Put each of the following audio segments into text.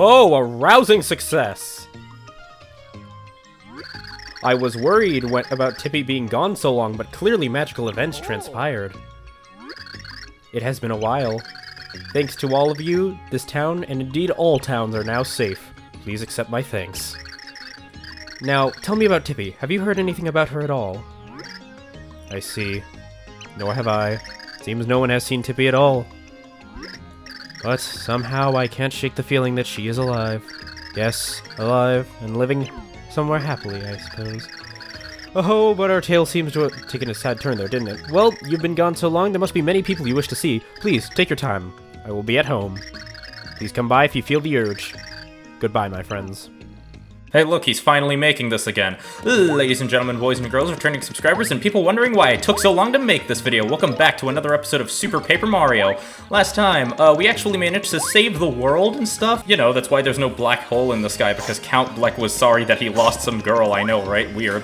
Oh, a rousing success! I was worried about Tippy being gone so long, but clearly magical events transpired. It has been a while. Thanks to all of you, this town, and indeed all towns, are now safe. Please accept my thanks. Now, tell me about Tippy. Have you heard anything about her at all? I see. Nor have I. Seems no one has seen Tippy at all. But somehow I can't shake the feeling that she is alive. Yes, alive, and living somewhere happily, I suppose. Oh, but our tale seems to have taken a sad turn there, didn't it? Well, you've been gone so long, there must be many people you wish to see. Please, take your time. I will be at home. Please come by if you feel the urge. Goodbye, my friends. Hey look, he's finally making this again. Ladies and gentlemen, boys and girls, returning subscribers, and people wondering why it took so long to make this video, welcome back to another episode of Super Paper Mario. Last time, we actually managed to save the world and stuff. You know, that's why there's no black hole in the sky, because Count Bleck was sorry that he lost some girl, I know, right? Weird.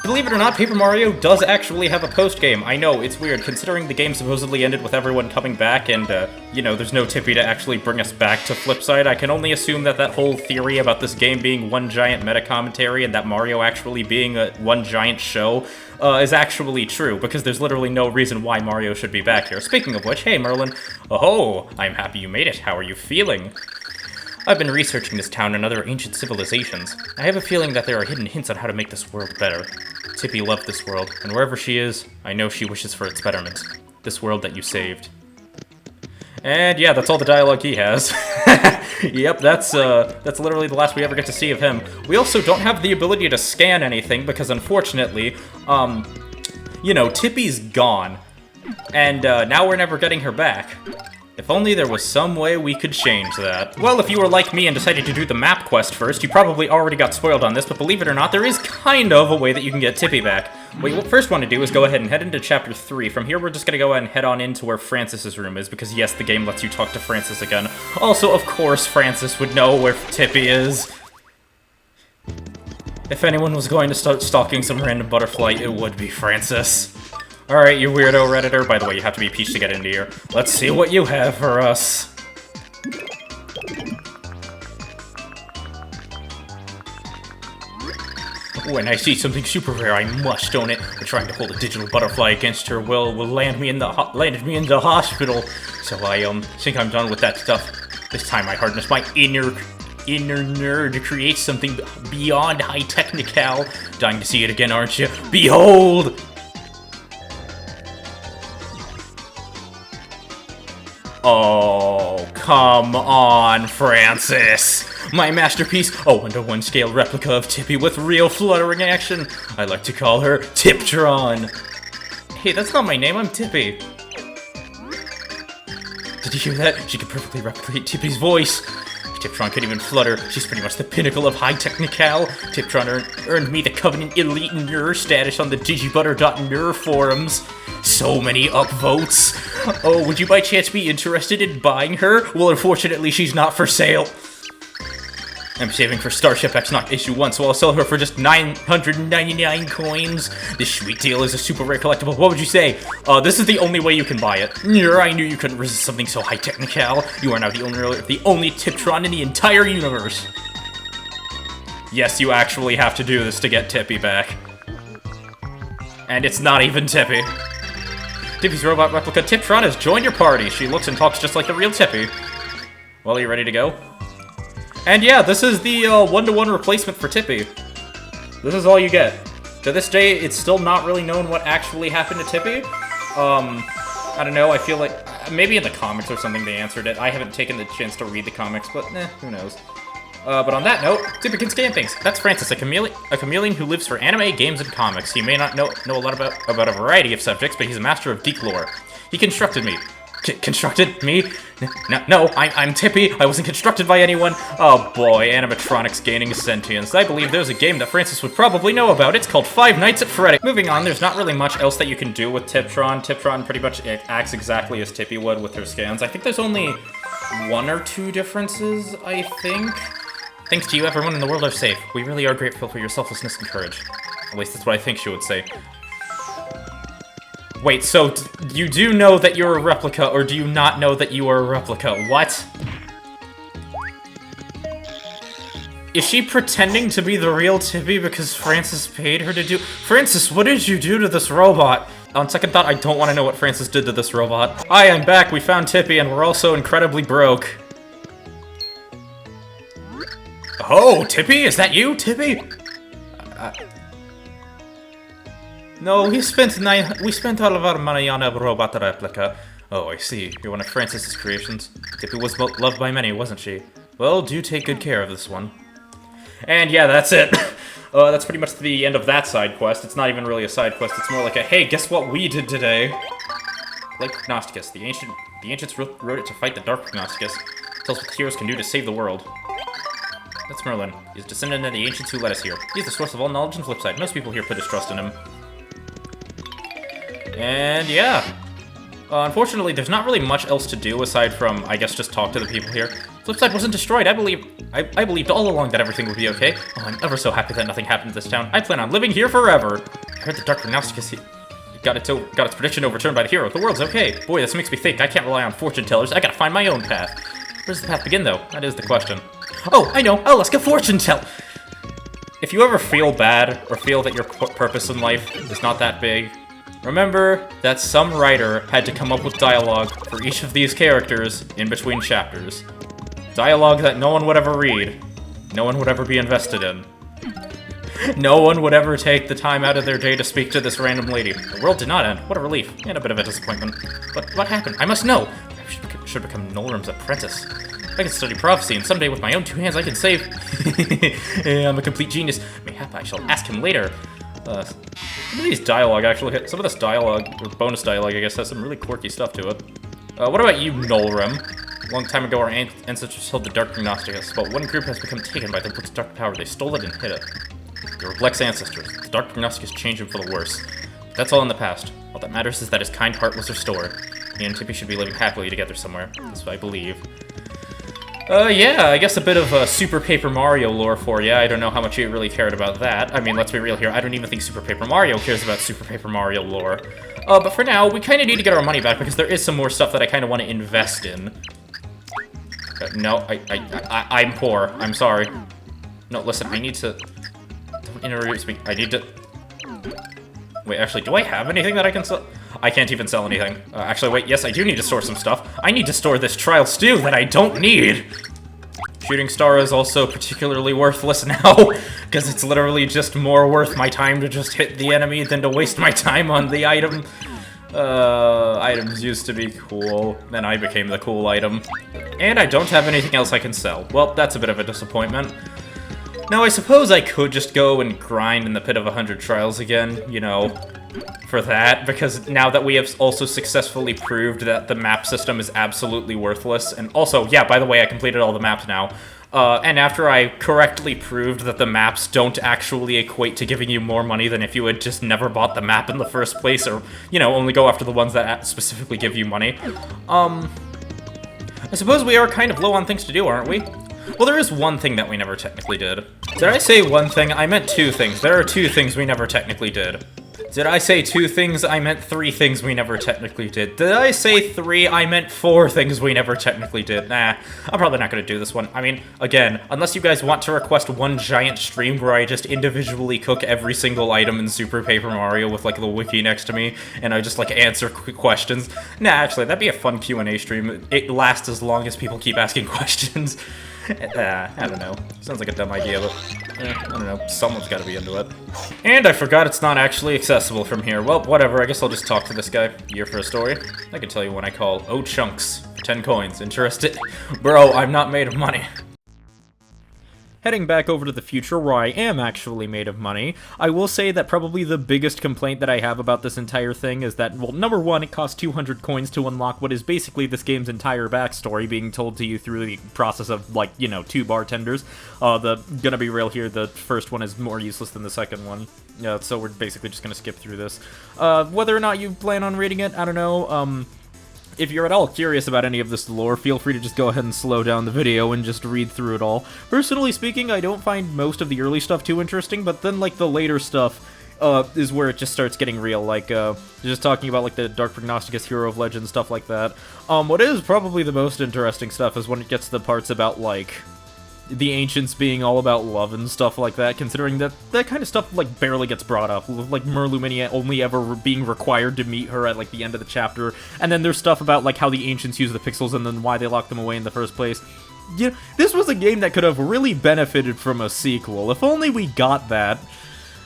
Believe it or not, Paper Mario does actually have a post-game. I know, it's weird, considering the game supposedly ended with everyone coming back and, you know, there's no Tippy to actually bring us back to Flipside. I can only assume that that whole theory about this game being one giant meta-commentary and that Mario actually being one giant show is actually true, because there's literally no reason why Mario should be back here. Speaking of which, hey Merlin. Oh, I'm happy you made it. How are you feeling? I've been researching this town and other ancient civilizations. I have a feeling that there are hidden hints on how to make this world better. Tippy loved this world, and wherever she is, I know she wishes for its betterment. This world that you saved. And yeah, that's all the dialogue he has. Yep, that's literally the last we ever get to see of him. We also don't have the ability to scan anything, because unfortunately, you know, Tippy's gone. And now we're never getting her back. If only there was some way we could change that. Well, if you were like me and decided to do the map quest first, you probably already got spoiled on this, but believe it or not, there is kind of a way that you can get Tippy back. What you first want to do is go ahead and head into Chapter 3. From here, we're just gonna go ahead and head on into where Francis's room is, because yes, the game lets you talk to Francis again. Also, of course, Francis would know where Tippy is. If anyone was going to start stalking some random butterfly, it would be Francis. Alright, you weirdo Redditor. By the way, you have to be Peach to get into here. Let's see what you have for us. When I see something super rare, I must own it. But trying to hold a digital butterfly against her will land me in the hospital. So I think I'm done with that stuff. This time I harness my inner nerd to create something beyond high technical. Dying to see it again, aren't you? Behold! Oh, come on, Francis! My masterpiece, a 1-to-1 scale replica of Tippy with real fluttering action. I like to call her Tiptron. Hey, that's not my name, I'm Tippy. Did you hear that? She could perfectly replicate Tippy's voice. Tiptron could even flutter. She's pretty much the pinnacle of high technical. Tiptron earned me the Covenant Elite Nerd status on the digibutter.ner forums. So many upvotes. Oh, would you by chance be interested in buying her? Well, unfortunately, she's not for sale. I'm saving for Starship X Not Issue 1, so I'll sell her for just 999 coins. This sweet deal is a super rare collectible. What would you say? This is the only way you can buy it. I knew you couldn't resist something so high technical. You are now the only Tiptron in the entire universe. Yes, you actually have to do this to get Tippy back. And it's not even Tippy. Tippy's robot replica Tiptron has joined your party. She looks and talks just like the real Tippy. Well, are you ready to go? And yeah, this is the 1-to-1 replacement for Tippy. This is all you get. To this day, it's still not really known what actually happened to Tippy. I don't know, I feel like maybe in the comics or something they answered it. I haven't taken the chance to read the comics, but who knows. But on that note, Tippy can scan things. That's Francis, a chameleon who lives for anime, games, and comics. He may not know a lot about a variety of subjects, but he's a master of geek lore. He constructed me. Constructed me? No, I'm Tippy. I wasn't constructed by anyone. Oh boy, animatronics gaining sentience. I believe there's a game that Francis would probably know about. It's called Five Nights at Freddy's. Moving on, there's not really much else that you can do with Tiptron. Tiptron pretty much acts exactly as Tippy would with her scans. I think there's only 1 or 2 differences, I think. Thanks to you, everyone in the world are safe. We really are grateful for your selflessness and courage. At least that's what I think she would say. Wait, so you do know that you're a replica, or do you not know that you are a replica? What? Is she pretending to be the real Tippy because Francis paid her to do— Francis, what did you do to this robot? On second thought, I don't want to know what Francis did to this robot. Hi, I'm back, we found Tippy, and we're also incredibly broke. Oh, Tippy? Is that you, Tippy? No, we spent all of our money on a robot replica. Oh, I see. You're one of Francis's creations. Tippy was loved by many, wasn't she? Well, do take good care of this one. And yeah, that's it. That's pretty much the end of that side quest. It's not even really a side quest. It's more like a, hey, guess what we did today? Like Prognosticus. The ancients wrote it to fight the Dark Prognosticus. Tells what heroes can do to save the world. That's Merlin. He's a descendant of the ancients who led us here. He's the source of all knowledge and flip side. Most people here put his trust in him. And yeah. Unfortunately, there's not really much else to do aside from, I guess, just talk to the people here. Flipside wasn't destroyed. I believed all along that everything would be okay. Oh, I'm ever so happy that nothing happened to this town. I plan on living here forever. I heard the Dark Prognosticus got its prediction overturned by the hero. The world's okay. Boy, this makes me think. I can't rely on fortune tellers. I gotta find my own path. Where does the path begin, though? That is the question. Oh, I know. I'll ask a fortune tell. If you ever feel bad or feel that your purpose in life is not that big, remember that some writer had to come up with dialogue for each of these characters in between chapters. Dialogue that no one would ever read. No one would ever be invested in. No one would ever take the time out of their day to speak to this random lady. The world did not end. What a relief. And a bit of a disappointment. But what happened? I must know. I should become Nolrim's apprentice. I can study prophecy, and someday with my own two hands I can save... I'm a complete genius. Mayhap I shall ask him later. Some of these dialogue actually some of this dialogue, or bonus dialogue I guess, has some really quirky stuff to it. What about you, Nolrim? A long time ago our ancestors held the Dark Prognosticus, but one group has become taken by the Book's dark power. They stole it and hid it. They were Bleck's ancestors. The Dark Prognosticus changed him for the worse. But that's all in the past. All that matters is that his kind heart was restored. He and Tippy should be living happily together somewhere. That's what I believe. Yeah, I guess a bit of Super Paper Mario lore for you. I don't know how much you really cared about that. I mean, let's be real here, I don't even think Super Paper Mario cares about Super Paper Mario lore. But for now, we kind of need to get our money back because there is some more stuff that I kind of want to invest in. No, I'm poor. I'm sorry. No, listen, I need to... Don't introduce me. I need to... Wait, actually, do I have anything that I can sell? I can't even sell anything. Actually, wait, yes, I do need to store some stuff. I need to store this trial stew that I don't need! Shooting star is also particularly worthless now, because it's literally just more worth my time to just hit the enemy than to waste my time on the item. Items used to be cool, then I became the cool item. And I don't have anything else I can sell. Well, that's a bit of a disappointment. Now, I suppose I could just go and grind in the Pit of 100 Trials again, you know, for that, because now that we have also successfully proved that the map system is absolutely worthless, and also, yeah, by the way, I completed all the maps now, and after I correctly proved that the maps don't actually equate to giving you more money than if you had just never bought the map in the first place, or, you know, only go after the ones that specifically give you money, I suppose we are kind of low on things to do, aren't we? Well, there is one thing that we never technically did. Did I say one thing? I meant two things. There are two things we never technically did. Did I say two things? I meant three things we never technically did. Did I say three? I meant four things we never technically did. Nah, I'm probably not gonna do this one. I mean, again, unless you guys want to request one giant stream where I just individually cook every single item in Super Paper Mario with, like, the wiki next to me, and I just, like, answer quick questions. Nah, actually, that'd be a fun Q&A stream. It lasts as long as people keep asking questions. I don't know. Sounds like a dumb idea, but I don't know. Someone's got to be into it. And I forgot it's not actually accessible from here. Well, whatever. I guess I'll just talk to this guy. Year for a story. I can tell you when I call. Oh, chunks. 10 coins. Interested? Bro, I'm not made of money. Heading back over to the future, where I am actually made of money, I will say that probably the biggest complaint that I have about this entire thing is that, well, number one, it costs 200 coins to unlock what is basically this game's entire backstory being told to you through the process of, like, you know, 2 bartenders. Gonna be real here, the first one is more useless than the second one. So we're basically just gonna skip through this. Whether or not you plan on reading it, I don't know, if you're at all curious about any of this lore, feel free to just go ahead and slow down the video and just read through it all. Personally speaking, I don't find most of the early stuff too interesting, but then, like, the later stuff is where it just starts getting real. Like, just talking about, like, the Dark Prognosticus Hero of Legend, stuff like that. What is probably the most interesting stuff is when it gets to the parts about, like, the Ancients being all about love and stuff like that, considering that that kind of stuff, like, barely gets brought up, like Merluminia only ever being required to meet her at, like, the end of the chapter, and then there's stuff about, like, how the Ancients use the pixels and then why they lock them away in the first place. Yeah, this was a game that could have really benefited from a sequel, if only we got that.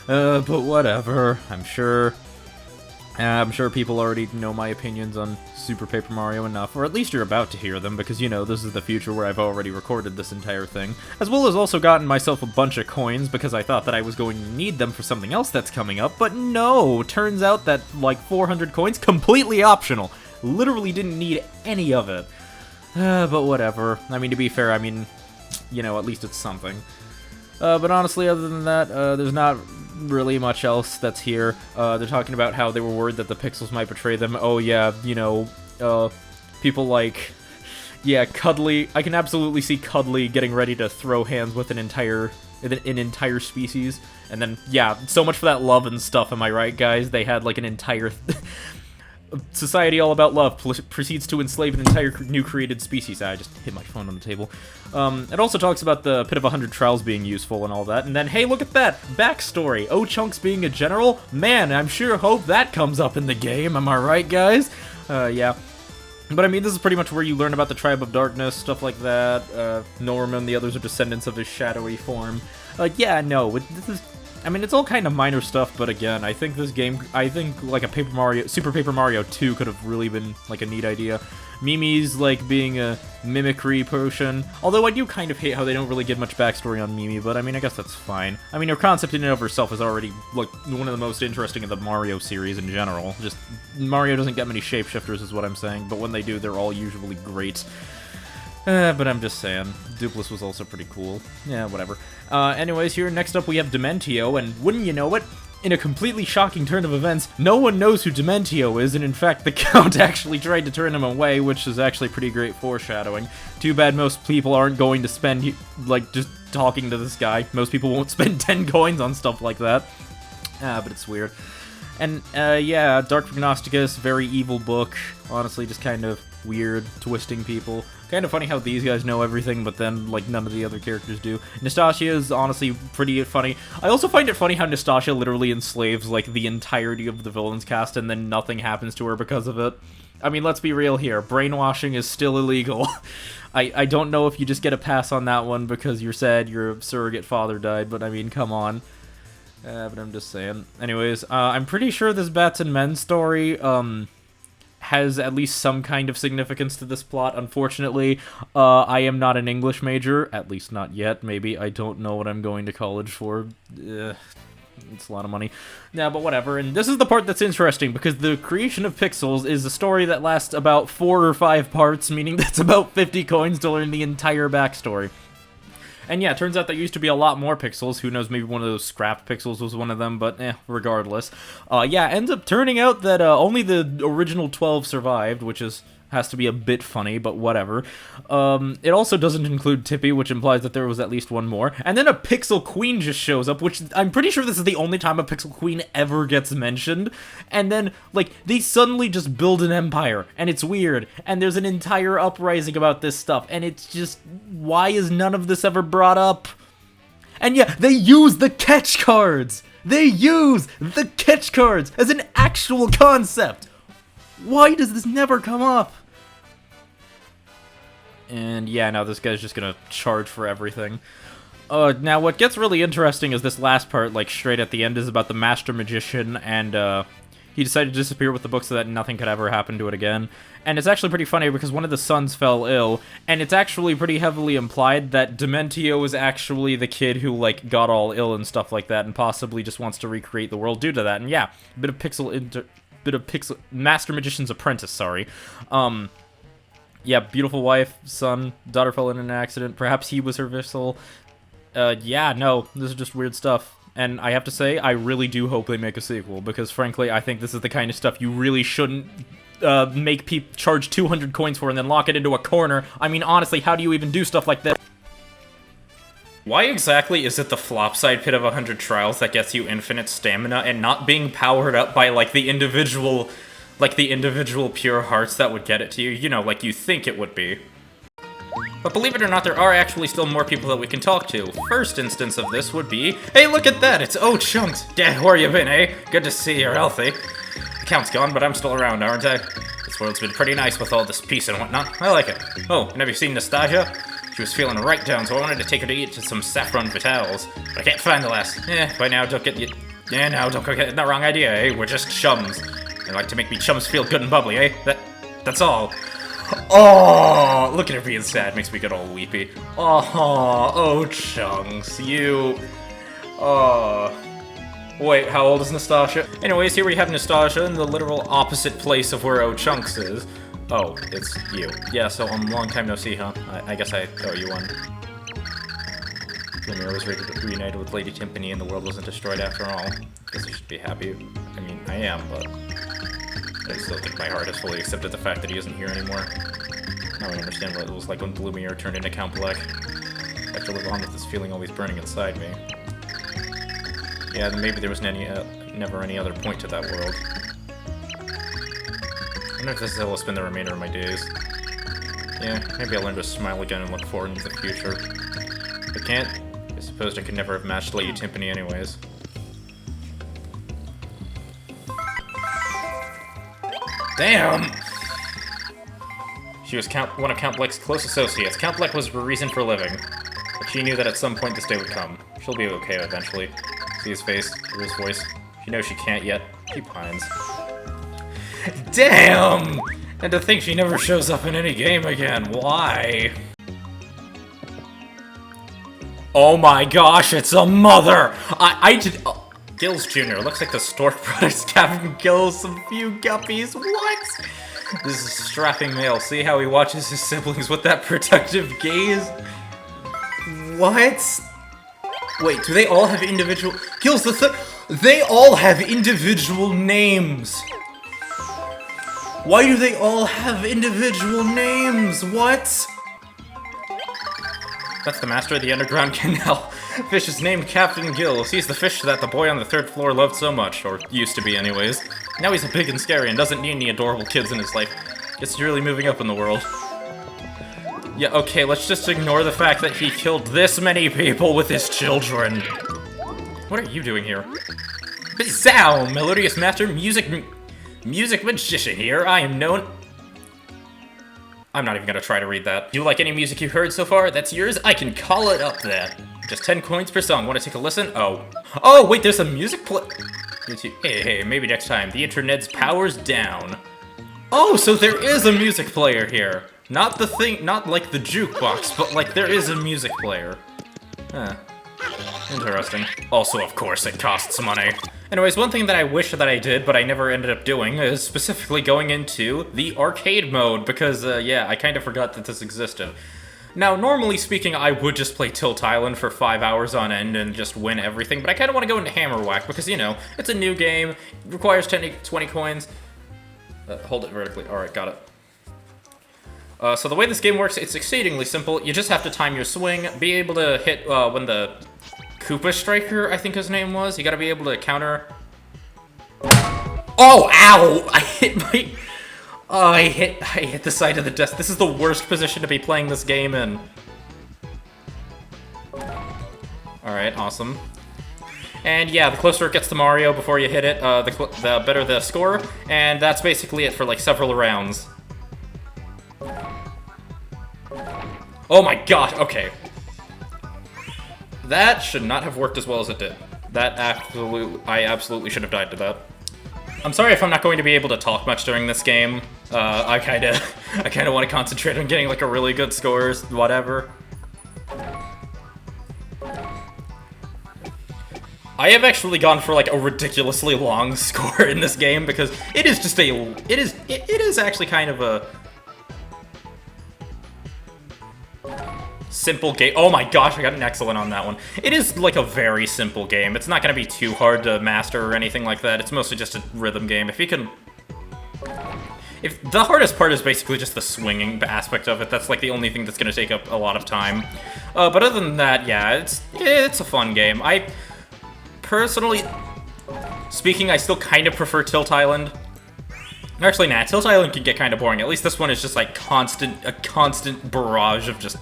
But whatever, I'm sure people already know my opinions on Super Paper Mario enough, or at least you're about to hear them, because, you know, this is the future where I've already recorded this entire thing, as well as also gotten myself a bunch of coins, because I thought that I was going to need them for something else that's coming up, but no, turns out that, like, 400 coins, completely optional. Literally didn't need any of it. But whatever. I mean, to be fair, I mean, you know, at least it's something. But honestly, other than that, there's not really much else that's here. They're talking about how they were worried that the pixels might betray them. Oh yeah, you know, people like, yeah, Cuddly. I can absolutely see Cuddly getting ready to throw hands with an entire species. And then, yeah, so much for that love and stuff, am I right, guys? They had, like, an entire... Society all about love proceeds to enslave an entire new created species. I just hit my phone on the table. It also talks about the Pit of 100 Trials being useful and all that. And then, hey, look at that! Backstory. O-Chunks being a general? Man, I'm sure hope that comes up in the game. Am I right, guys? Yeah. But I mean, this is pretty much where you learn about the Tribe of Darkness, stuff like that. Norman, the others are descendants of his shadowy form. Yeah, no, this is... I mean, it's all kind of minor stuff, but again, I think this game, like a Super Paper Mario 2 could have really been, like, a neat idea. Mimi's, like, being a mimicry potion, although I do kind of hate how they don't really give much backstory on Mimi, but I mean, I guess that's fine. I mean, her concept in and of herself is already, like, one of the most interesting of the Mario series in general. Just, Mario doesn't get many shapeshifters is what I'm saying, but when they do, they're all usually great. But I'm just saying, Dupless was also pretty cool. Yeah, whatever. Anyways, here, next up we have Dementio, and wouldn't you know it, in a completely shocking turn of events, no one knows who Dementio is, and in fact, the Count actually tried to turn him away, which is actually pretty great foreshadowing. Too bad most people aren't going to spend, like, just talking to this guy. Most people won't spend 10 coins on stuff like that. But it's weird. And, yeah, Dark Prognosticus, very evil book. Honestly, just kind of weird, twisting people. Kind of funny how these guys know everything, but then, like, none of the other characters do. Nastasia is honestly pretty funny. I also find it funny how Nastasia literally enslaves, like, the entirety of the villains cast, and then nothing happens to her because of it. I mean, let's be real here. Brainwashing is still illegal. I don't know if you just get a pass on that one because you're sad your surrogate father died, but I mean, come on. But I'm just saying. Anyways, I'm pretty sure this Bats and Men story, has at least some kind of significance to this plot. Unfortunately, I am not an English major, at least not yet. Maybe I don't know what I'm going to college for. It's a lot of money. Yeah, but whatever. And this is the part that's interesting, because the creation of Pixels is a story that lasts about 4 or 5 parts, meaning that's about 50 coins to learn the entire backstory. And yeah, it turns out there used to be a lot more pixels. Who knows, maybe one of those scrapped pixels was one of them, but regardless. Yeah, ends up turning out that only the original 12 survived, which has to be a bit funny, but whatever. It also doesn't include Tippy, which implies that there was at least one more. And then a Pixel Queen just shows up, which I'm pretty sure this is the only time a Pixel Queen ever gets mentioned. And then, like, they suddenly just build an empire, and it's weird. And there's an entire uprising about this stuff, and it's just, why is none of this ever brought up? And yeah, they use the catch cards! They use the catch cards as an actual concept! Why does this never come up? And yeah, now this guy's just gonna charge for everything. Now what gets really interesting is this last part, like straight at the end, is about the Master Magician, and he decided to disappear with the book so that nothing could ever happen to it again. And it's actually pretty funny because one of the sons fell ill, and it's actually pretty heavily implied that Dementio is actually the kid who, like, got all ill and stuff like that, and possibly just wants to recreate the world due to that. And yeah, a bit of Pixel Master Magician's Apprentice, sorry. Yeah, beautiful wife, son, daughter fell in an accident. Perhaps he was her vessel. Yeah, no, this is just weird stuff. And I have to say, I really do hope they make a sequel, because frankly, I think this is the kind of stuff you really shouldn't make people charge 200 coins for and then lock it into a corner. I mean, honestly, how do you even do stuff like this? Why exactly is it the flop side pit of 100 trials that gets you infinite stamina and not being powered up by, like, the individual pure hearts that would get it to you? You know, like you think it would be. But believe it or not, there are actually still more people that we can talk to. First instance of this would be, hey, look at that, it's Chunks. Dad, where you been, eh? Good to see you're healthy. The count's gone, but I'm still around, aren't I? This world's been pretty nice with all this peace and whatnot. I like it. Oh, and have you seen Nastasia? She was feeling right down, so I wanted to take her to eat some saffron vitals. But I can't find the last. By now, don't get the wrong idea, eh? We're just chums. They like to make me chums feel good and bubbly, eh? That's all. Oh, look at her being sad. Makes me get all weepy. Oh, Chunks, you... Wait, how old is Nastasia? Anyways, here we have Nastasia in the literal opposite place of where Chunks is. Oh, it's you. Yeah, so long time no see, huh? I guess I owe you one. Lumiere was reunited with Lady Timpani and the world wasn't destroyed after all. Guess I should be happy. I mean, I am, but... I still think my heart has fully accepted the fact that he isn't here anymore. Now I understand what it was like when Lumiere turned into Count Black. I have to live on with this feeling always burning inside me. Yeah, then maybe there was never any other point to that world. I wonder if this is how I'll spend the remainder of my days. Yeah, maybe I'll learn to smile again and look forward into the future. If I can't, I suppose I could never have matched Lady Timpani anyways. Damn! She was one of Count Black's close associates. Count Black was her reason for living. But she knew that at some point this day would come. She'll be okay eventually. See his face, hear his voice. She knows she can't yet. She pines. Damn! And to think she never shows up in any game again. Why? Oh my gosh, it's a mother! Gills Jr. Looks like the stork brought his Captain Gills some few guppies. What? This is a strapping male. See how he watches his siblings with that protective gaze? What? Wait, do they all have individual... Gills, they all have individual names! Why do they all have individual names? What? That's the master of the underground canal. Fish is named Captain Gills. He's the fish that the boy on the 3rd floor loved so much, or used to be anyways. Now he's big and scary and doesn't need any adorable kids in his life. Guess he's really moving up in the world. Yeah, okay, let's just ignore the fact that he killed this many people with his children. What are you doing here? Bizzow! Melodious master, music magician here. I am known... I'm not even gonna try to read that. Do you like any music you've heard so far? That's yours? I can call it up then. Just 10 coins per song. Want to take a listen? Oh, wait, there's a music play... Hey, maybe next time. The internet's power's down. Oh, so there is a music player here. Not like the jukebox, but like there is a music player. Huh. Interesting. Also, of course, it costs money. Anyways, one thing that I wish that I did, but I never ended up doing, is specifically going into the arcade mode, because, yeah, I kind of forgot that this existed. Now, normally speaking, I would just play Tilt Island for 5 hours on end and just win everything, but I kind of want to go into Hammer Whack, because, you know, it's a new game, it requires 20 coins. Hold it vertically. Alright, got it. So the way this game works, it's exceedingly simple. You just have to time your swing, be able to hit when the Koopa Striker, I think his name was. You gotta be able to counter... Oh, ow! I hit my... Oh, I hit the side of the desk. This is the worst position to be playing this game in. Alright, awesome. And yeah, the closer it gets to Mario before you hit it, the better the score. And that's basically it for like several rounds. Oh my god, okay. That should not have worked as well as it did. I absolutely should have died to that. I'm sorry if I'm not going to be able to talk much during this game. I kinda want to concentrate on getting like a really good score, whatever. I have actually gone for like a ridiculously long score in this game because it is just it is actually kind of a simple game. Oh my gosh, I got an excellent on that one. It is like a very simple game. It's not going to be too hard to master or anything like that. It's mostly just a rhythm game. If you can... if the hardest part is basically just the swinging aspect of it. That's like the only thing that's gonna take up a lot of time. But other than that, yeah, it's a fun game. I personally speaking, I still kind of prefer Tilt Island. Actually, nah, Tilt Island can get kind of boring. At least this one is just like a constant barrage of just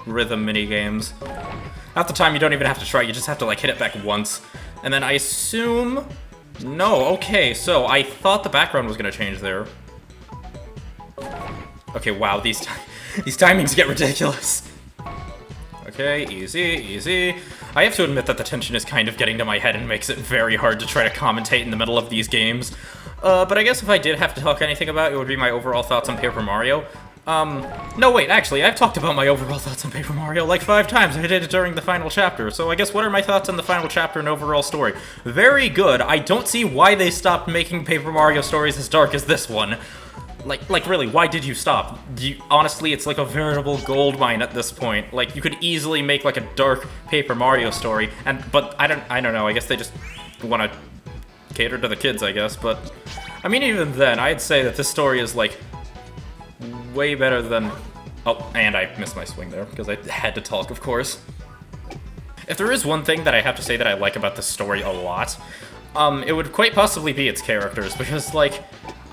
rhythm mini games. Half the time you don't even have to try, you just have to like hit it back once. And then I assume... No, okay, so I thought the background was gonna change there. Okay, wow, these timings get ridiculous. Okay, easy, easy. I have to admit that the tension is kind of getting to my head and makes it very hard to try to commentate in the middle of these games. But I guess if I did have to talk anything about it, would be my overall thoughts on Paper Mario. No wait, actually, I've talked about my overall thoughts on Paper Mario like 5 times. I did it during the final chapter, so I guess what are my thoughts on the final chapter and overall story? Very good. I don't see why they stopped making Paper Mario stories as dark as this one. Like really, why did you stop? Honestly, it's like a veritable gold mine at this point. Like, you could easily make like a dark Paper Mario story, but I don't know, I guess they just want to cater to the kids, I guess, but... I mean, even then, I'd say that this story is like... way better than... Oh, and I missed my swing there, because I had to talk, of course. If there is one thing that I have to say that I like about this story a lot, it would quite possibly be its characters, because, like...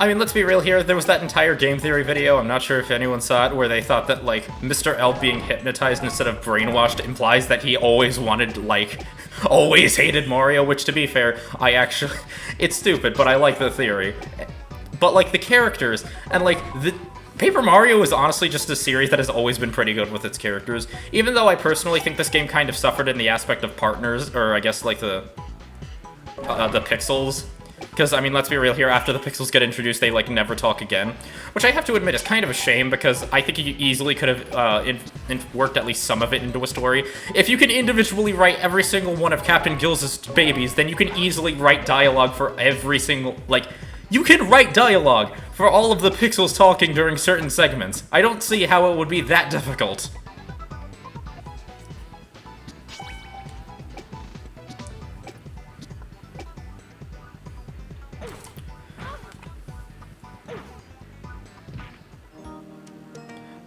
I mean, let's be real here, there was that entire game theory video, I'm not sure if anyone saw it, where they thought that, like, Mr. L being hypnotized instead of brainwashed implies that he always wanted, like, always hated Mario, which, to be fair, I actually... It's stupid, but I like the theory. But, like, the characters, and, like, the... Paper Mario is honestly just a series that has always been pretty good with its characters, even though I personally think this game kind of suffered in the aspect of partners, or I guess, like, the pixels. Because, I mean, let's be real here, after the pixels get introduced, they, like, never talk again. Which I have to admit is kind of a shame, because I think you easily could have worked at least some of it into a story. If you can individually write every single one of Captain Gills' babies, then you can easily write dialogue for every single, like... You can write dialogue for all of the pixels talking during certain segments. I don't see how it would be that difficult.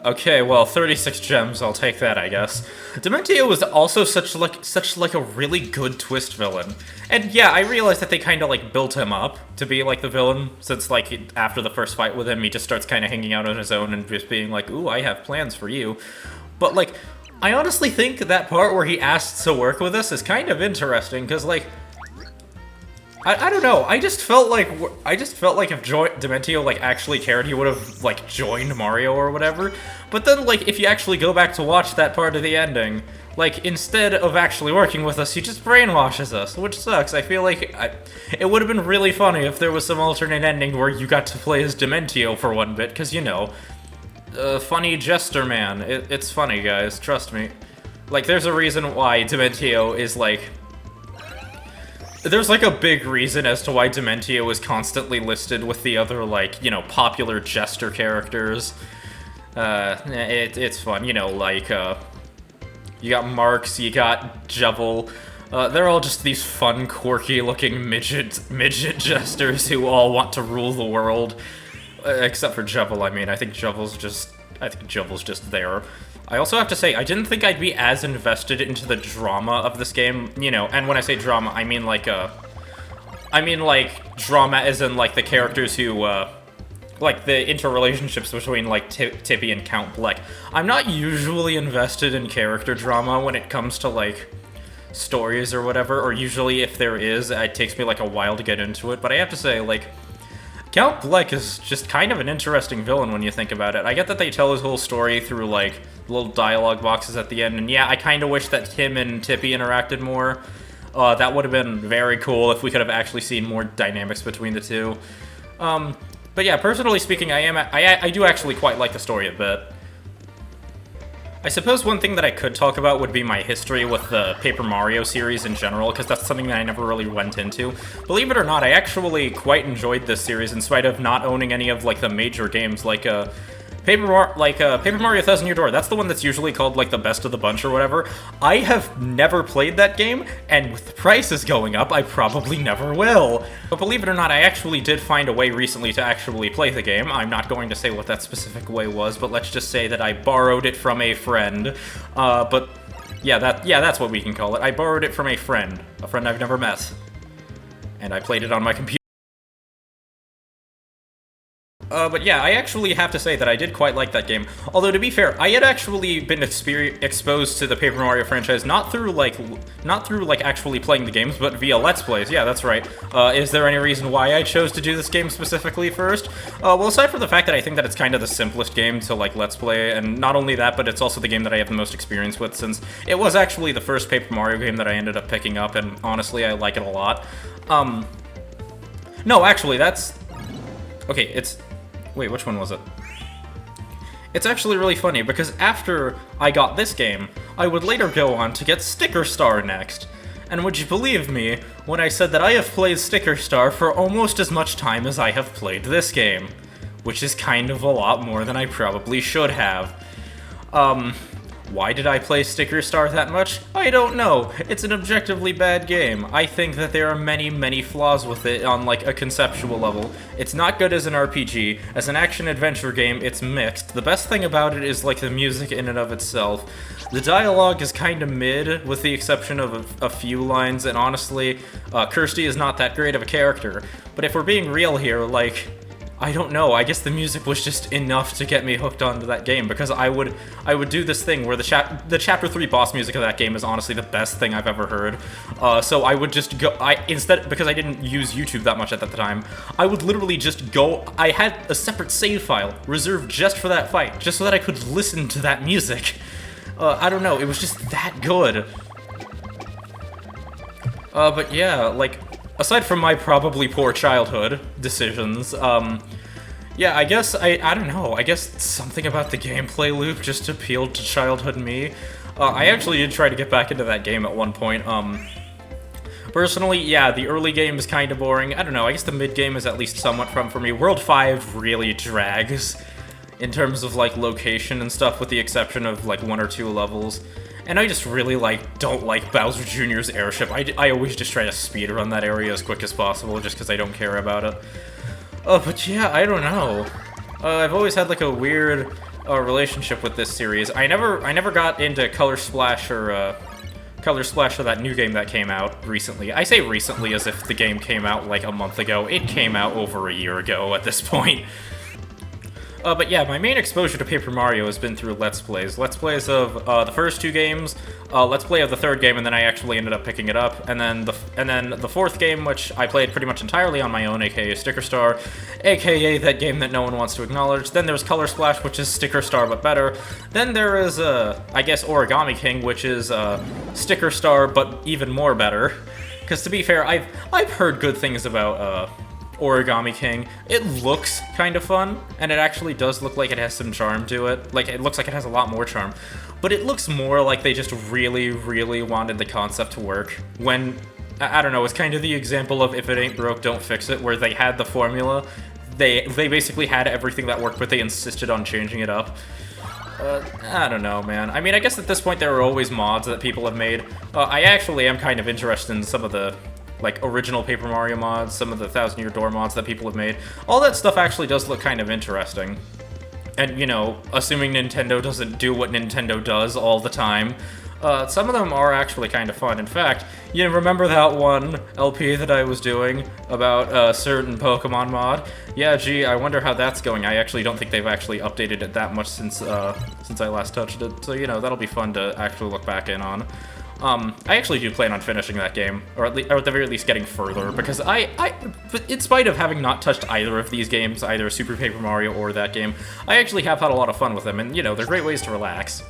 Okay, well, 36 gems, I'll take that, I guess. Dementio was also such like a really good twist villain. And yeah, I realized that they kind of like built him up to be like the villain, since like after the first fight with him, he just starts kind of hanging out on his own and just being like, ooh, I have plans for you. But like, I honestly think that part where he asks to work with us is kind of interesting, because like, I don't know, I just felt like if Dementio, like, actually cared, he would have, like, joined Mario or whatever. But then, like, if you actually go back to watch that part of the ending, like, instead of actually working with us, he just brainwashes us, which sucks. I feel like it would have been really funny if there was some alternate ending where you got to play as Dementio for one bit, because, you know, funny jester man. It's funny, guys, trust me. Like, there's a reason why Dementio is, like... There's, like, a big reason as to why Dementio is constantly listed with the other, like, you know, popular jester characters. It's fun, you know, like, you got Marks, you got Jevil. They're all just these fun, quirky-looking midget jesters who all want to rule the world. Except for Jevil, I mean, I think Jevil's just there. I also have to say, I didn't think I'd be as invested into the drama of this game, you know, and when I say drama, I mean like drama as in like the characters who, like the interrelationships between like Tippy and Count Bleck. I'm not usually invested in character drama when it comes to like stories or whatever, or usually if there is, it takes me like a while to get into it, but I have to say, like, Count Bleck is just kind of an interesting villain when you think about it. I get that they tell his whole story through, like, little dialogue boxes at the end, and yeah, I kind of wish that him and Tippy interacted more. That would have been very cool if we could have actually seen more dynamics between the two. But yeah, personally speaking, I do actually quite like the story a bit. I suppose one thing that I could talk about would be my history with the Paper Mario series in general, because that's something that I never really went into. Believe it or not, I actually quite enjoyed this series in spite of not owning any of, like, the major games. Like, Paper Mario 1000 Year Door, that's the one that's usually called, like, the best of the bunch or whatever. I have never played that game, and with the prices going up, I probably never will. But believe it or not, I actually did find a way recently to actually play the game. I'm not going to say what that specific way was, but let's just say that I borrowed it from a friend. But yeah, that's what we can call it. I borrowed it from a friend I've never met. And I played it on my computer. But yeah, I actually have to say that I did quite like that game. Although, to be fair, I had actually been exposed to the Paper Mario franchise not through actually playing the games, but via Let's Plays. Yeah, that's right. Is there any reason why I chose to do this game specifically first? Well, aside from the fact that I think that it's kind of the simplest game to, like, Let's Play, and not only that, but it's also the game that I have the most experience with, since it was actually the first Paper Mario game that I ended up picking up, and honestly, I like it a lot. No, actually, that's... Okay, it's... Wait, which one was it? It's actually really funny, because after I got this game, I would later go on to get Sticker Star next. And would you believe me when I said that I have played Sticker Star for almost as much time as I have played this game? Which is kind of a lot more than I probably should have. Why did I play Sticker Star that much? I don't know. It's an objectively bad game. I think that there are many, many flaws with it on, like, a conceptual level. It's not good as an RPG. As an action-adventure game, it's mixed. The best thing about it is, like, the music in and of itself. The dialogue is kinda mid, with the exception of a few lines, and honestly, Kirsty is not that great of a character. But if we're being real here, like... I don't know, I guess the music was just enough to get me hooked onto that game, because I would do this thing where the Chapter 3 boss music of that game is honestly the best thing I've ever heard. So I would just go, because I didn't use YouTube that much at that time, I would literally just go, I had a separate save file reserved just for that fight, just so that I could listen to that music. I don't know, it was just that good. But yeah, like... Aside from my probably poor childhood decisions, yeah, I guess, I don't know, I guess something about the gameplay loop just appealed to childhood me. I actually did try to get back into that game at one point. Personally, yeah, the early game is kind of boring. I don't know, I guess the mid-game is at least somewhat fun for me. World 5 really drags in terms of, like, location and stuff, with the exception of, like, 1 or 2 levels. And I just really, like, don't like Bowser Jr.'s airship. I always just try to speedrun that area as quick as possible, just because I don't care about it. But yeah, I don't know. I've always had, like, a weird relationship with this series. I never got into Color Splash or that new game that came out recently. I say recently as if the game came out, like, a month ago. It came out over a year ago at this point. But yeah, my main exposure to Paper Mario has been through Let's Plays. Let's Plays of the first 2 games, Let's Play of the 3rd game, and then I actually ended up picking it up. And then the 4th game, which I played pretty much entirely on my own, aka Sticker Star, aka that game that no one wants to acknowledge. Then there's Color Splash, which is Sticker Star but better. Then there is, I guess, Origami King, which is Sticker Star but even more better. Because to be fair, I've heard good things about Origami King. It looks kind of fun, and it actually does look like it has some charm to it. Like, it looks like it has a lot more charm. But it looks more like they just really, really wanted the concept to work. When, I don't know, it's kind of the example of if it ain't broke, don't fix it, where they had the formula. They basically had everything that worked, but they insisted on changing it up. I don't know, man. I mean, I guess at this point there are always mods that people have made. I actually am kind of interested in some of the, like, original Paper Mario mods, some of the 1000 Year Door mods that people have made. All that stuff actually does look kind of interesting. And, you know, assuming Nintendo doesn't do what Nintendo does all the time, some of them are actually kind of fun. In fact, you remember that one LP that I was doing about a certain Pokemon mod? Yeah, gee, I wonder how that's going. I actually don't think they've actually updated it that much since I last touched it. So, you know, that'll be fun to actually look back in on. I actually do plan on finishing that game, or at the very least getting further, because in spite of having not touched either of these games, either Super Paper Mario or that game, I actually have had a lot of fun with them, and, you know, they're great ways to relax.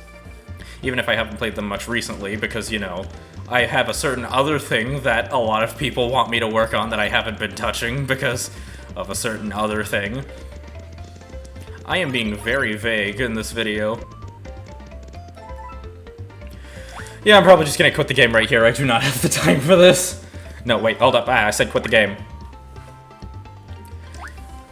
Even if I haven't played them much recently, because, you know, I have a certain other thing that a lot of people want me to work on that I haven't been touching because of a certain other thing. I am being very vague in this video. Yeah, I'm probably just gonna quit the game right here. I do not have the time for this. No, wait, hold up. I said quit the game.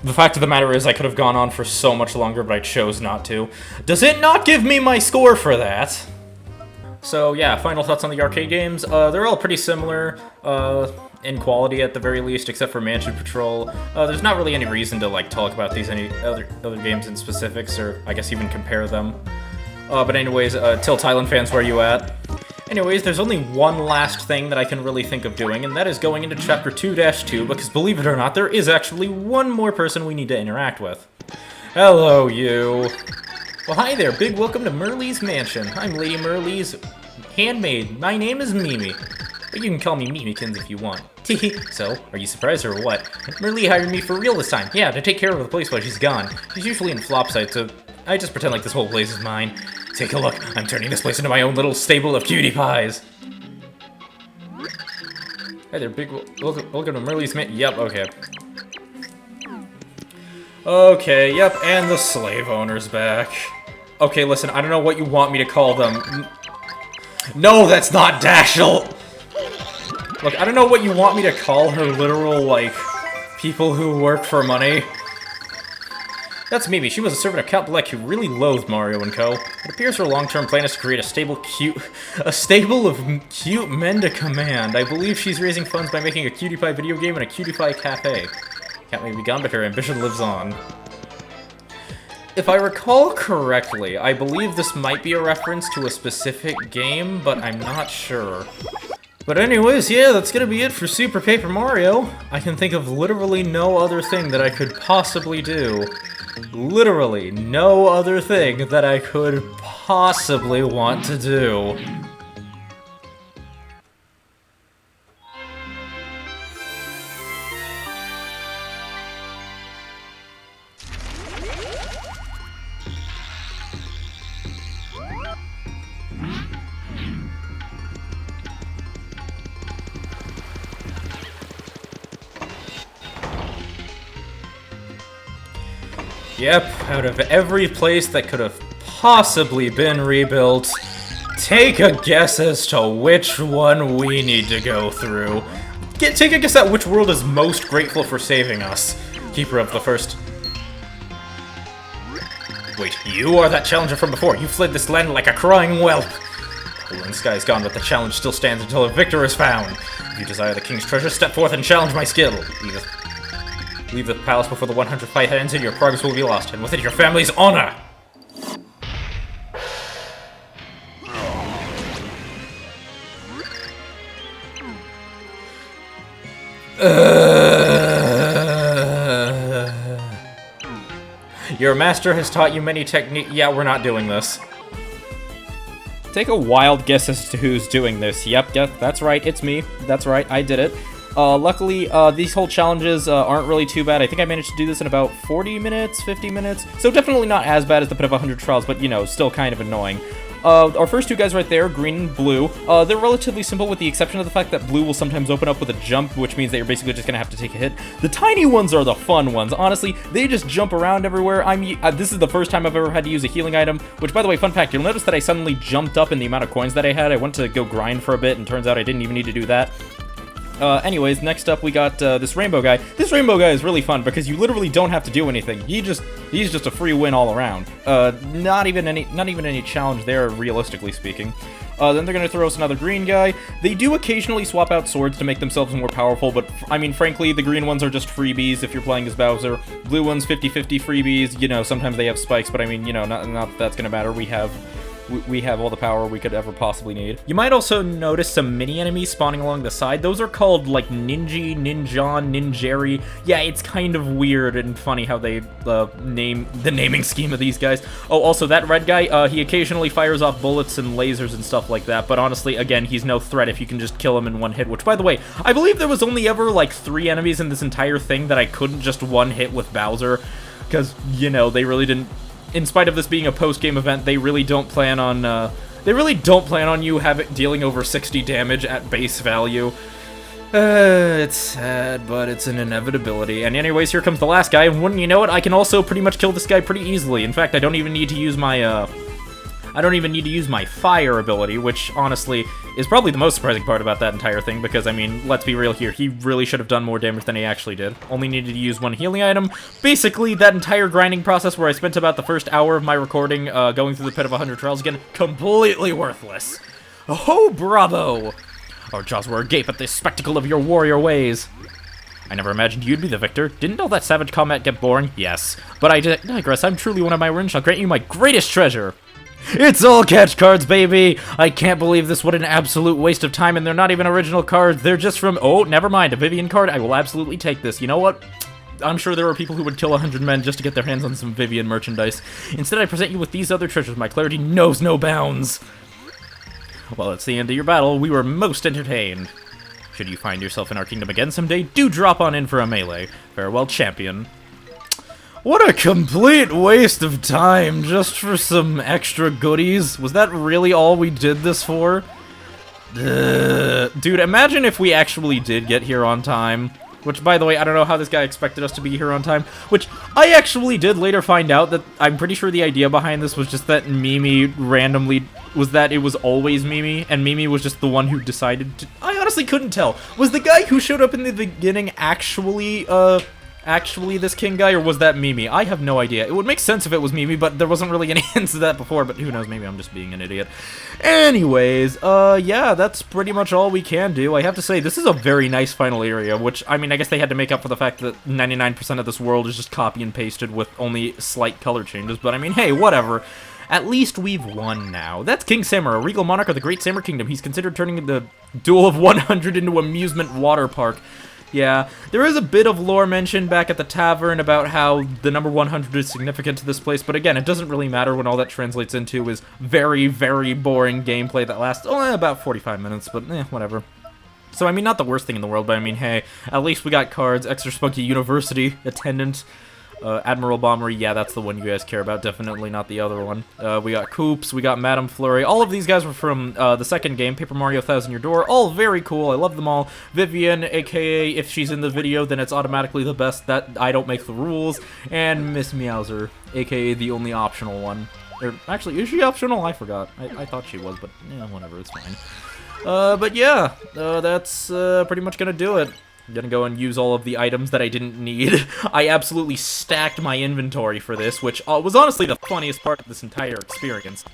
The fact of the matter is I could have gone on for so much longer, but I chose not to. Does it not give me my score for that? So yeah, final thoughts on the arcade games. They're all pretty similar in quality at the very least, except for Mansion Patrol. There's not really any reason to like talk about these any other games in specifics, or I guess even compare them. But anyways, Tilt Island fans, where you at? Anyways, there's only one last thing that I can really think of doing, and that is going into Chapter 2-2, because believe it or not, there is actually one more person we need to interact with. Hello, you. Well, hi there, big welcome to Merlee's Mansion. I'm Lady Merlee's handmaid. My name is Mimi, but you can call me Mimikins if you want. So, are you surprised or what? Merlee hired me for real this time. Yeah, to take care of the place while she's gone. She's usually in Flopside, so I just pretend like this whole place is mine. Take a look, I'm turning this place into my own little stable of cutie pies. Hey there, big welcome to Merlee's Mansion. Yep, okay. Okay, yep, and the slave owner's back. Okay, listen, I don't know what you want me to call them. No, that's not Dashiell! Look, I don't know what you want me to call her literal, like, people who work for money. That's Mimi. She was a servant of Count Bleck who really loathed Mario & Co. It appears her long-term plan is to create a stable of cute men to command. I believe she's raising funds by making a Cutie Pie video game and a Cutie Pie cafe. Cat may be gone, but her ambition lives on. If I recall correctly, I believe this might be a reference to a specific game, but I'm not sure. But anyways, yeah, that's gonna be it for Super Paper Mario. I can think of literally no other thing that I could possibly do. Literally no other thing that I could possibly want to do. Yep, out of every place that could have possibly been rebuilt, take a guess as to which one we need to go through. Take a guess at which world is most grateful for saving us. Keeper of the first... Wait, you are that challenger from before. You fled this land like a crying whelp. The sky is gone, but the challenge still stands until a victor is found. If you desire the king's treasure, step forth and challenge my skill. Leave the palace before the 100th fight ends and your progress will be lost, and with it your family's honor! Your master has taught you many techniques. Yeah, we're not doing this. Take a wild guess as to who's doing this. Yep, that's right, it's me. That's right, I did it. Luckily, these whole challenges aren't really too bad. I think I managed to do this in about 40 minutes, 50 minutes. So definitely not as bad as the Pit of 100 Trials, but, you know, still kind of annoying. Our first two guys right there, green and blue, they're relatively simple with the exception of the fact that blue will sometimes open up with a jump, which means that you're basically just gonna have to take a hit. The tiny ones are the fun ones. Honestly, they just jump around everywhere. This is the first time I've ever had to use a healing item, which, by the way, fun fact, you'll notice that I suddenly jumped up in the amount of coins that I had. I went to go grind for a bit, and turns out I didn't even need to do that. Anyways, next up we got this rainbow guy. This rainbow guy is really fun because you literally don't have to do anything. He's just a free win all around. Not even any challenge there, realistically speaking. Then they're gonna throw us another green guy. They do occasionally swap out swords to make themselves more powerful, but I mean, frankly, the green ones are just freebies if you're playing as Bowser. Blue ones, 50-50 freebies. You know, sometimes they have spikes, but I mean, you know, not that that's gonna matter. We have all the power we could ever possibly need. You might also notice some mini-enemies spawning along the side. Those are called, like, Ninji, Ninjon, Ninjeri. Yeah, it's kind of weird and funny how they name the naming scheme of these guys. Oh, also, that red guy, he occasionally fires off bullets and lasers and stuff like that, but honestly, again, he's no threat if you can just kill him in one hit, which, by the way, I believe there was only ever, like, 3 enemies in this entire thing that I couldn't just one-hit with Bowser, because, you know, they really didn't... In spite of this being a post-game event, they really don't plan on you dealing over 60 damage at base value. It's sad, but it's an inevitability. And anyways, here comes the last guy, and wouldn't you know it, I can also pretty much kill this guy pretty easily. In fact, I don't even need to use my, I don't even need to use my fire ability, which, honestly, is probably the most surprising part about that entire thing, because, I mean, let's be real here, he really should have done more damage than he actually did. Only needed to use one healing item. Basically, that entire grinding process where I spent about the first hour of my recording going through the Pit of 100 Trials again, completely worthless. Oh, bravo! Our jaws were agape at the spectacle of your warrior ways. I never imagined you'd be the victor. Didn't all that savage combat get boring? Yes. But I digress. I'm truly one of my runes. I'll grant you my greatest treasure. It's all catch cards, baby! I can't believe this. What an absolute waste of time, and they're not even original cards. They're just from... Oh, never mind. A Vivian card? I will absolutely take this. You know what? I'm sure there are people who would kill 100 men just to get their hands on some Vivian merchandise. Instead, I present you with these other treasures. My clarity knows no bounds. Well, it's the end of your battle. We were most entertained. Should you find yourself in our kingdom again someday, do drop on in for a melee. Farewell, champion. What a complete waste of time just for some extra goodies. Was that really all we did this for? Dude, imagine if we actually did get here on time. Which, by the way, I don't know how this guy expected us to be here on time. Which, I actually did later find out that I'm pretty sure the idea behind this was just that Mimi randomly... was that it was always Mimi, and Mimi was just the one who decided to... I honestly couldn't tell. Was the guy who showed up in the beginning actually this king guy, or was that Mimi? I have no idea. It would make sense if it was Mimi, but there wasn't really any hints of that before, but who knows, maybe I'm just being an idiot. Anyways, yeah, that's pretty much all we can do. I have to say, this is a very nice final area, which, I mean, I guess they had to make up for the fact that 99% of this world is just copy and pasted with only slight color changes, but I mean, hey, whatever. At least we've won now. That's King Samur, a regal monarch of the Great Samur Kingdom. He's considered turning the Duel of 100 into amusement water park. Yeah, there is a bit of lore mentioned back at the tavern about how the number 100 is significant to this place, but again, it doesn't really matter when all that translates into is very, very boring gameplay that lasts only about 45 minutes, but whatever. So, I mean, not the worst thing in the world, but I mean, hey, at least we got cards, Extra Spunky University, Attendant, Admiral Bombery, yeah, that's the one you guys care about, definitely not the other one. We got Koops, we got Madame Flurry, all of these guys were from the second game, Paper Mario Thousand Year Door, all very cool, I love them all. Vivian, aka, if she's in the video, then it's automatically the best, that I don't make the rules, and Miss Meowser, aka the only optional one. Or, actually, is she optional? I forgot. I thought she was, but, yeah, whatever, it's fine. But yeah, that's pretty much gonna do it. I'm gonna go and use all of the items that I didn't need. I absolutely stacked my inventory for this, which was honestly the funniest part of this entire experience.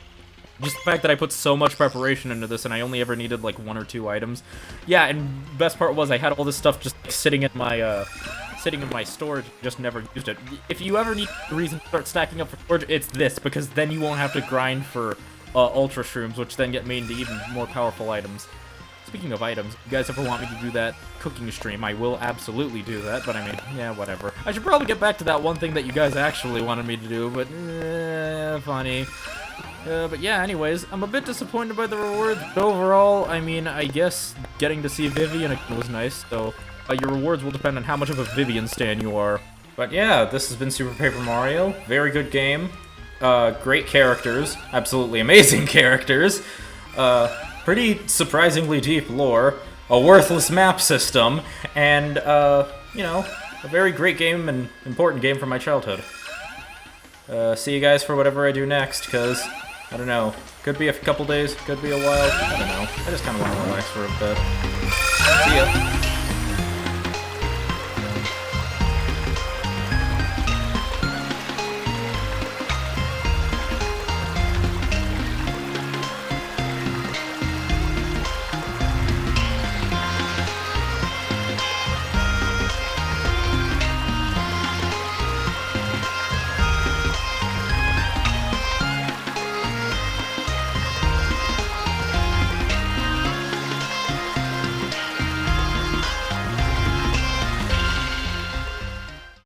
Just the fact that I put so much preparation into this and I only ever needed like 1 or 2 items. Yeah, and best part was I had all this stuff just sitting in my storage, just never used it. If you ever need a reason to start stacking up for storage, it's this, because then you won't have to grind for Ultra Shrooms, which then get made into even more powerful items. Speaking of items, if you guys ever want me to do that cooking stream, I will absolutely do that, but I mean, yeah, whatever. I should probably get back to that one thing that you guys actually wanted me to do, but, funny. But yeah, anyways, I'm a bit disappointed by the rewards, but overall, I mean, I guess getting to see Vivian was nice, so your rewards will depend on how much of a Vivian stan you are. But yeah, this has been Super Paper Mario. Very good game. Great characters. Absolutely amazing characters. Pretty surprisingly deep lore, a worthless map system, and, you know, a very great game and important game from my childhood. See you guys for whatever I do next, because, I don't know, could be a couple days, could be a while, I don't know. I just kind of want to relax for a bit. See ya.